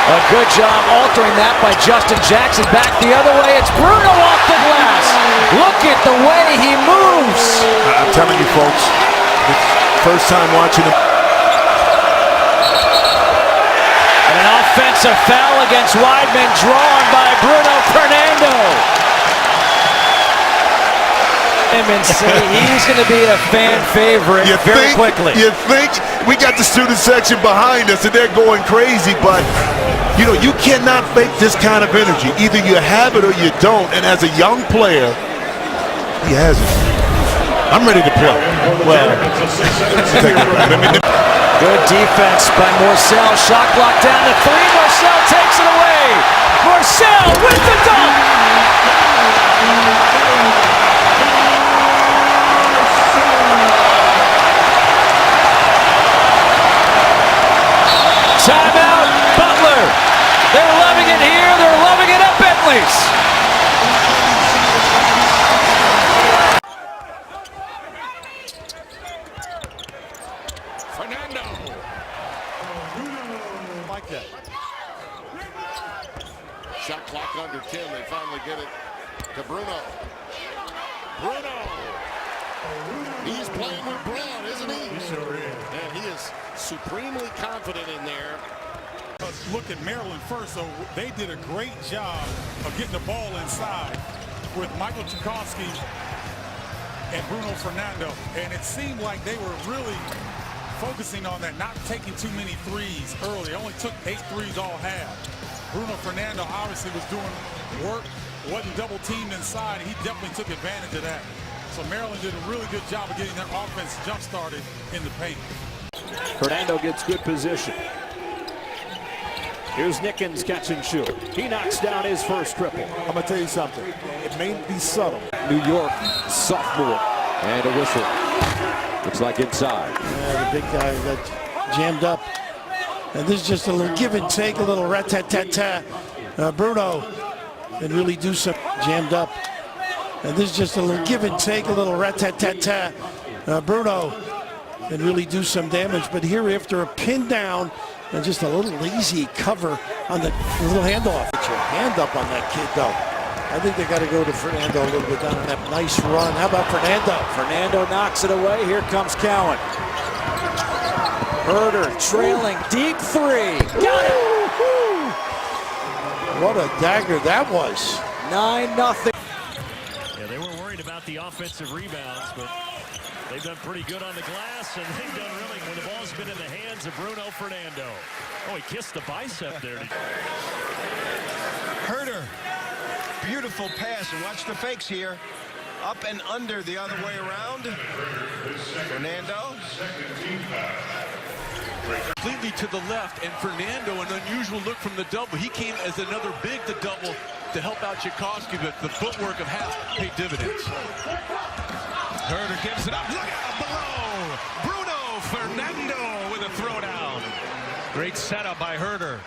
Speaker 8: A good job altering that by Justin Jackson. Back the other way. It's Bruno off the glass. Look at the way he moves.
Speaker 9: I'm telling you, folks, it's first time watching him.
Speaker 8: And an offensive foul against Weidman drawn by Bruno Fernando. And say he's going to be a fan favorite very quickly.
Speaker 9: You think we got the student section behind us and they're going crazy, but you know, you cannot fake this kind of energy. Either you have it or you don't. And as a young player, he has it. I'm ready to play. Well,
Speaker 8: good defense by Morcell. Shot clock down to 3. Morcell takes it away. Morcell with the dunk. Timeout, Butler. They're loving it here. They're loving it at Bentley's.
Speaker 11: Fernando.
Speaker 15: Like that.
Speaker 11: Shot clock under 10. They finally get it to Bruno. Bruno. He's playing with Braun, isn't he?
Speaker 15: He sure is.
Speaker 11: And he is supremely confident in there.
Speaker 4: Look at Maryland first, so they did a great job of getting the ball inside with Michael Tchaikovsky and Bruno Fernando, and it seemed like they were really focusing on that, not taking too many threes early. Only took 8 threes all half. Bruno Fernando obviously was doing work, wasn't double teamed inside, and he definitely took advantage of that. So Maryland did a really good job of getting their offense jump started in the paint.
Speaker 10: Fernando gets good position. Here's Nickens catch and shoot. He knocks down his first triple.
Speaker 9: I'm going to tell you something. It may be subtle.
Speaker 10: New York sophomore. And a whistle. Looks like inside.
Speaker 3: Yeah, the big guy got jammed up. And this is just a little give and take, a little rat-tat-tat-tat. Bruno can really do some jammed up. And this is just a little give and take, a little rat-tat-tat-tat. Bruno can really do some damage. But here after a pin down, and just a little lazy cover on the little handoff. Get your hand up on that kid, though. I think they got to go to Fernando a little bit down on that nice run. How about Fernando?
Speaker 8: Fernando knocks it away. Here comes Cowan. Herder trailing deep 3. Got it!
Speaker 3: What a dagger that was.
Speaker 8: 9-0.
Speaker 13: Yeah, they were worried about the offensive rebounds, but they've done pretty good on the glass, and they've done really when the ball's been in the hands of Bruno Fernando. Oh, he kissed the bicep there.
Speaker 6: Herder, beautiful pass, and watch the fakes here. Up and under the other way around. Fernando.
Speaker 1: Completely to the left, and Fernando, an unusual look from the double. He came as another big to double to help out Tchaikovsky, but the footwork of half paid dividends.
Speaker 16: Herder gives it up. Look out below. Bruno Fernando with a throwdown. Great setup by Herder.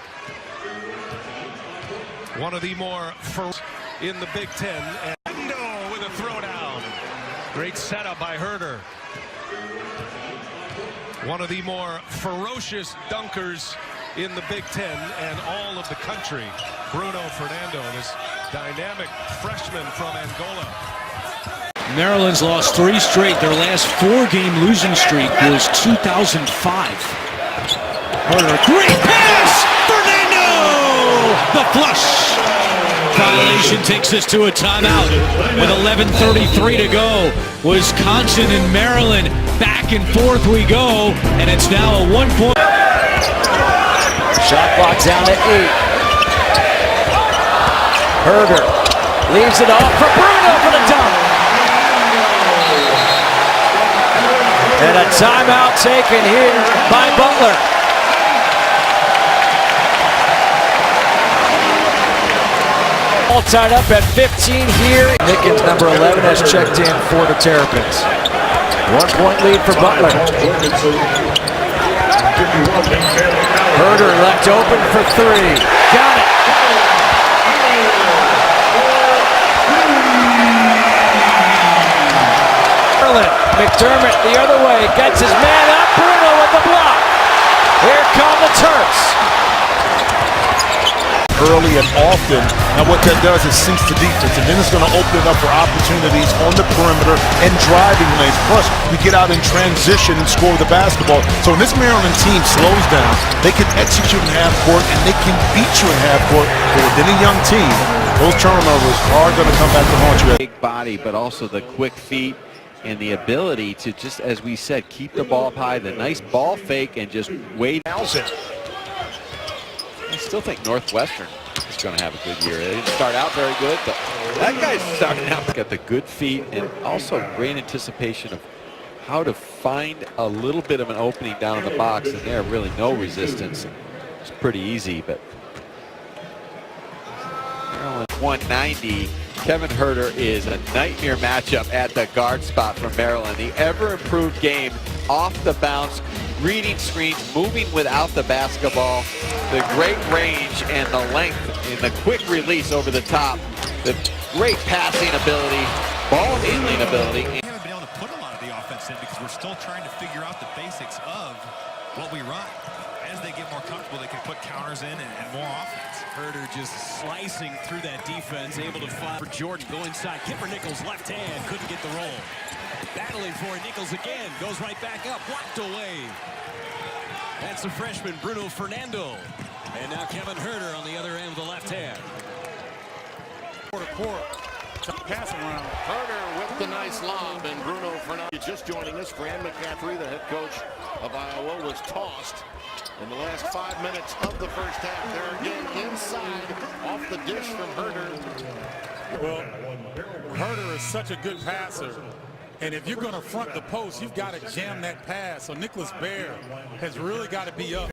Speaker 16: One of the more first in the Big Ten. And Fernando with a throwdown. Great setup by Herder. One of the more ferocious dunkers in the Big Ten and all of the country. Bruno Fernando, this dynamic freshman from Angola.
Speaker 14: Maryland's lost 3 straight. Their last 4-game losing streak was 2005. Herder, great pass! Fernando! The flush! Violation takes us to a timeout with 11:33 to go. Wisconsin and Maryland back and forth we go, and it's now a 1-point.
Speaker 8: Shot clock down to 8. Herder leaves it off for Bruno for the dunk. And a timeout taken here by Butler. All tied up at 15 here. Nickens, number 11, has checked in for the Terrapins. 1-point lead for Butler. Herder left open for 3. Got it. McDermott the other way, gets his man up, Bruno with the block. Here come the Terps.
Speaker 9: early and often. Now what that does is sinks the defense, and then it's going to open it up for opportunities on the perimeter and driving lanes. Plus, you get out in transition and score the basketball. So when this Maryland team slows down, they can execute in half court and they can beat you in half court. But within a young team, those turnovers are going to come back to haunt you.
Speaker 5: Big body, but also the quick feet and the ability to just, as we said, keep the ball up high, the nice ball fake, and just wait. I still think Northwestern is going to have a good year. They didn't start out very good, but that guy's starting out. Got the good feet and also great anticipation of how to find a little bit of an opening down in the box, and there really no resistance. It's pretty easy, but Maryland 190. Kevin Herter is a nightmare matchup at the guard spot for Maryland. The ever-improved game off the bounce, reading screens, moving without the basketball, the great range and the length and the quick release over the top, the great passing ability, ball handling ability.
Speaker 21: We haven't been able to put a lot of the offense in because we're still trying to figure out the basics of what we run. As they get more comfortable, they can put counters in and more offense.
Speaker 12: Herter just slicing through that defense, able to find for Jordan. Go inside. Kipper Nichols left hand, couldn't get the roll. Battling for it, Nichols again, goes right back up, blocked away. That's the freshman, Bruno Fernando. And now Kevin Herter on the other end with the left hand.
Speaker 11: Passing around. Herter with the nice lob, and Bruno Fernando just joining us. Fran McCaffrey, the head coach of Iowa, was tossed in the last 5 minutes of the first half. There again inside, off the dish from Herter.
Speaker 4: Well, Herter is such a good passer. And if you're going to front the post, you've got to jam that pass. So Nicholas Baer has really got to be up.